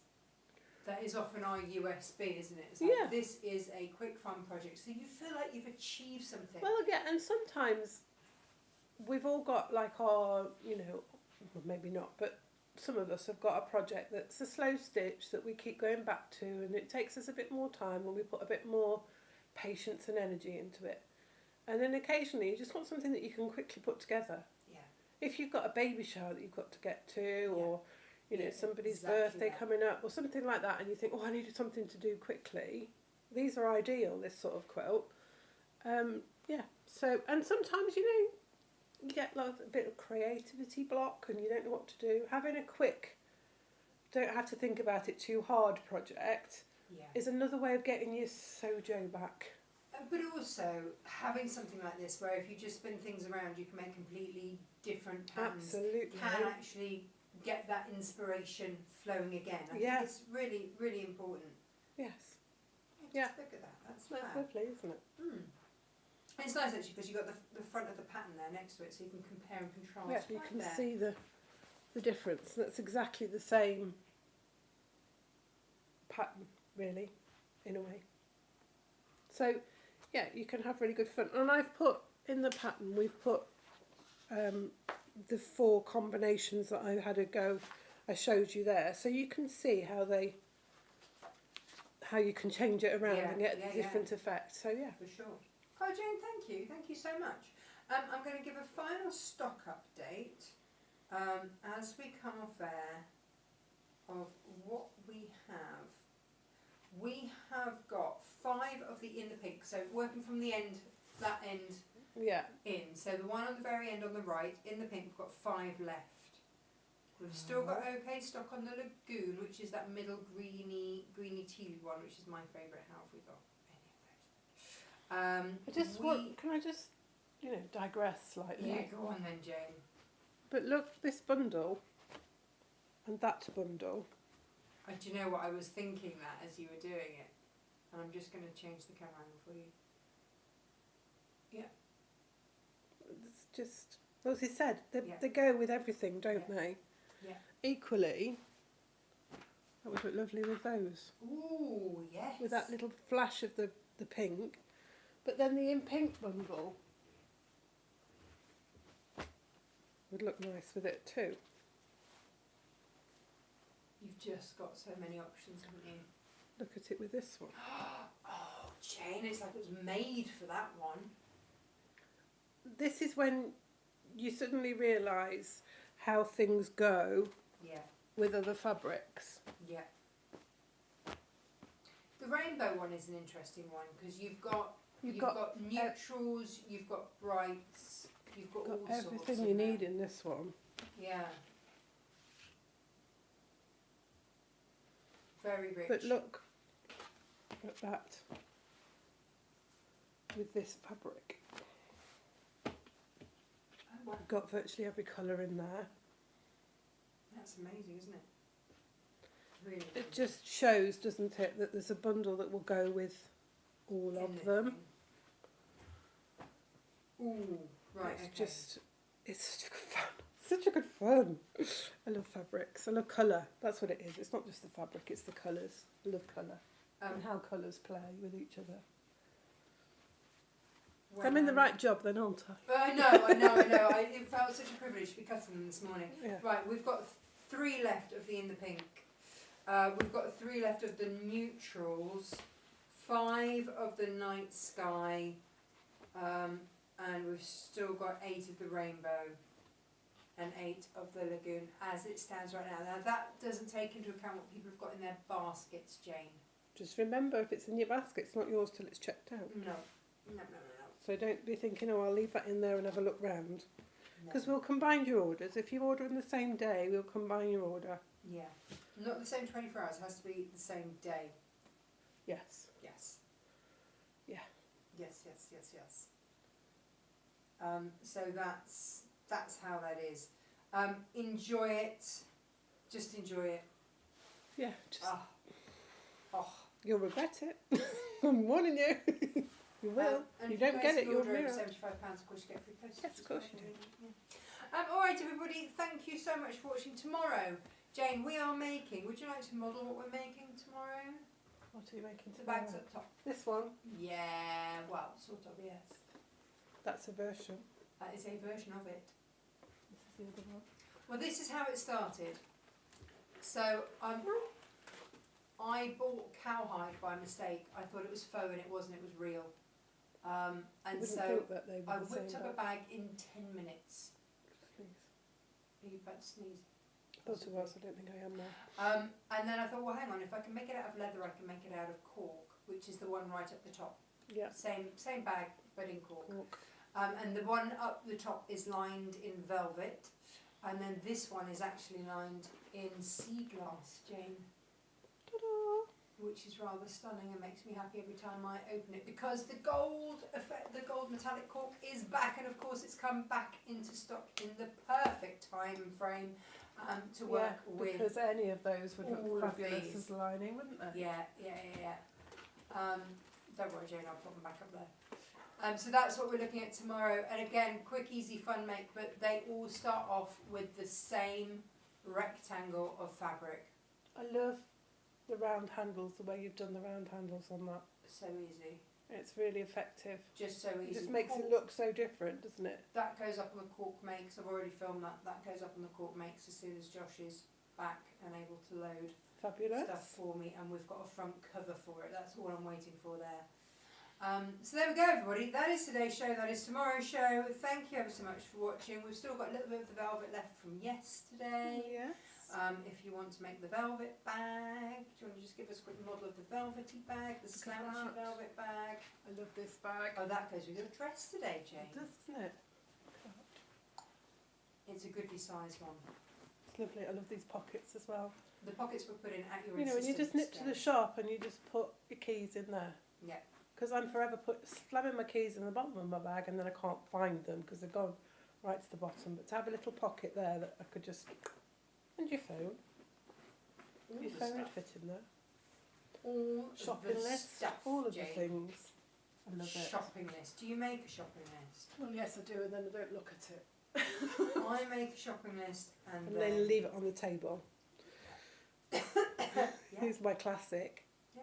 often our USB, isn't it? It's like, Yeah. this is a quick fun project, so you feel like you've achieved something. Well, yeah, and sometimes we've all got like our, you know, well, maybe not, but some of us have got a project that's a slow stitch that we keep going back to, and it takes us a bit more time, and we put a bit more patience and energy into it. And then occasionally you just want something that you can quickly put together. Yeah. If you've got a baby shower that you've got to get to, or you know, Yeah, somebody's exactly birthday that. coming up or something like that, and you think, oh, I needed something to do quickly, these are ideal, this sort of quilt. Yeah, so, and sometimes, you know, you get like a bit of creativity block and you don't know what to do. Having a quick, don't have to think about it too hard project Yeah. is another way of getting your sojo back. But also having something like this, where if you just spin things around, you can make completely different patterns. Absolutely. Can actually get that inspiration flowing again. I Yeah. think it's really, really important. Yes. Just Yeah. look at that. That's That's fab. lovely, isn't it? Mm. It's nice actually because you've got the front of the pattern there next to it, so you can compare and contrast. Yeah, you right can there. see the difference. That's exactly the same pattern, really, in a way. So, yeah, you can have really good fun. And I've put in the pattern, we've put the 4 combinations that I had a go. I showed you there, so you can see how you can change it around and get different effects. So yeah, for sure. Oh, Jane, thank you so much. I'm going to give a final stock update as we come off air of what we have. We have got 5 of the in the pink, so working from the end, that end yeah, in. So the one on the very end on the right, in the pink, we've got 5 left. We've still got okay stock on the Lagoon, which is that middle greeny tealy one, which is my favourite. How have we got any of those? can I just, you know, digress slightly? Yeah, go on then, Jane. But look, this bundle and that bundle. Do you know what, I was thinking that as you were doing it, and I'm just going to change the camera angle for you. Yeah. It's just, well, as he said, Yeah. they go with everything, don't Yeah. they? Yeah. Equally, that would look lovely with those. Ooh, yes. With that little flash of the pink. But then the in pink bundle would look nice with it too. You've just got so many options, haven't you? Look at it with this one. Oh, Jane, it's like it was made for that one. This is when you suddenly realise how things go Yeah, with other fabrics. yeah. The rainbow one is an interesting one because you've got neutrals, you've got brights, you've got all sorts. Everything you need in this one. Yeah. Very rich. But look at that with this fabric. Oh, wow. You've got virtually every colour in there. That's amazing, isn't it? Really. It just shows, doesn't it, that there's a bundle that will go with all of them. Ooh, right. It's such a good fun. Such a good fun. I love fabrics. I love colour. That's what it is. It's not just the fabric, it's the colours. I love colour. And how colours play with each other. I'm in the right job then, aren't I? I know. It felt such a privilege to be cutting them this morning. Yeah. Right, we've got 3 left of the In the Pink. We've got 3 left of the neutrals, 5 of the night sky, and we've still got 8 of the rainbow and 8 of the lagoon as it stands right now. Now that doesn't take into account what people have got in their baskets, Jane. Just remember, if it's in your basket, it's not yours till it's checked out. No. So don't be thinking, oh, I'll leave that in there and have a look round. No. Because we'll combine your orders. If you order on the same day, we'll combine your order. Yeah. Not the same 24 hours, it has to be the same day. Yes. Yes. Yeah. Yes. So that's how that is. Enjoy it. Just enjoy it. Yeah. Just Oh. You'll regret it. I'm warning you. You will. And you if don't get it, you'll order over mirror. £75, of course you get free postage. Yes, of course you do. Yeah. All right, everybody. Thank you so much for watching. Tomorrow, Jane, we are making. Would you like to model what we're making tomorrow? What are you making The tomorrow? bags up top. This one. Yeah. Well, sort of. Yes. That's a version. That is a version of it. This is the other one. Well, this is how it started. So I bought cowhide by mistake. I thought it was faux and it wasn't. It was real. And You wouldn't so think that they were I the whipped same up a bag. bag in 10 minutes. Sneeze. Are you about to sneeze? I thought it was. I don't think I am now. And then I thought, well, hang on. If I can make it out of leather, I can make it out of cork, which is the one right up the top. Yeah. Same bag, but in cork. Cork. And the one up the top is lined in velvet, and then this one is actually lined in sea glass, Jane. Ta-da! Which is rather stunning and makes me happy every time I open it, because the gold effect, the gold metallic cork is back, and of course it's come back into stock in the perfect time frame to work with. Because any of those would all look of fabulous these. as lining, wouldn't they? Yeah. Don't worry, Jane, I'll put them back up there. So that's what we're looking at tomorrow, and again, quick, easy, fun make, but they all start off with the same rectangle of fabric. I love the round handles, the way you've done the round handles on that. So easy. It's really effective. Just so easy. It just makes it look so different, doesn't it? That goes up on the cork makes. I've already filmed that. That goes up on the cork makes as soon as Josh is back and able to load Fabulous. stuff for me, and we've got a front cover for it. That's all I'm waiting for there. So there we go, everybody. That is today's show. That is tomorrow's show. Thank you ever so much for watching. We've still got a little bit of the velvet left from yesterday. Yes. If you want to make the velvet bag, do you want to just give us a quick model of the velvety bag, the slouchy velvet bag? I love this bag. Oh, that goes with your dress today, Jane. It does, doesn't it? It's a goodly sized one. It's lovely. I love these pockets as well. The pockets were put in at your You know, when you just nip to the insistence, shop and you just put your keys in there. Jane. Yeah. Because I'm forever slamming my keys in the bottom of my bag and then I can't find them because they've gone right to the bottom. But to have a little pocket there that I could just... And your phone. All Your the phone would stuff. fit in there. All Shopping the list. stuff, All of Jane. the things. I love it. Shopping list. Do you make a shopping list? Well, yes, I do, and then I don't look at it. I make a shopping list and And then leave it on the table. Yeah. Here's my classic. Yeah.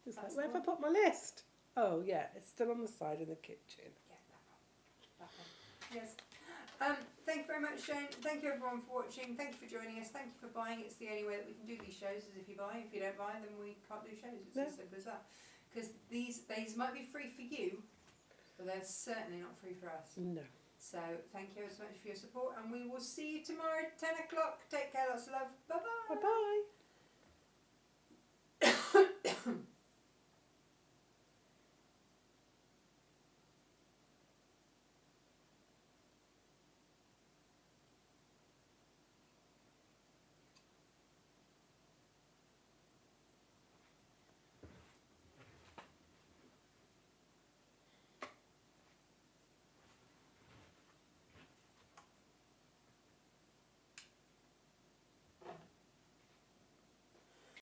It's like, That's where the have I put my list? Oh, yeah, it's still on the side in the kitchen. Yeah, that one. Yes. Thank you very much, Jane. Thank you everyone for watching. Thank you for joining us. Thank you for buying. It's the only way that we can do these shows is if you buy. If you don't buy, then we can't do shows. It's as simple as that. Because these might be free for you, but they're certainly not free for us. No. So thank you so much for your support, and we will see you tomorrow at 10 o'clock. Take care. Lots of love. Bye bye. Bye-bye.